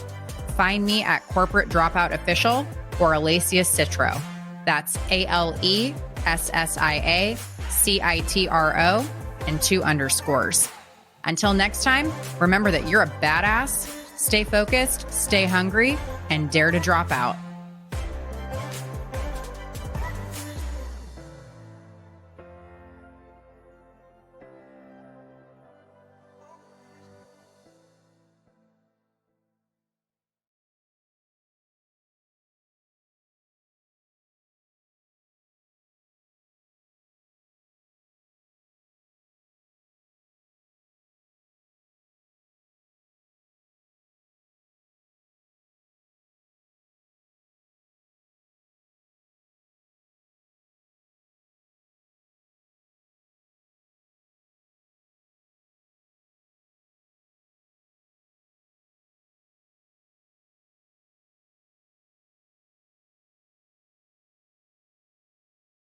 Find me at Corporate Dropout Official or Alessia Citro. That's ALESSIACITRO and 2 underscores. Until next time, remember that you're a badass, stay focused, stay hungry, and dare to drop out.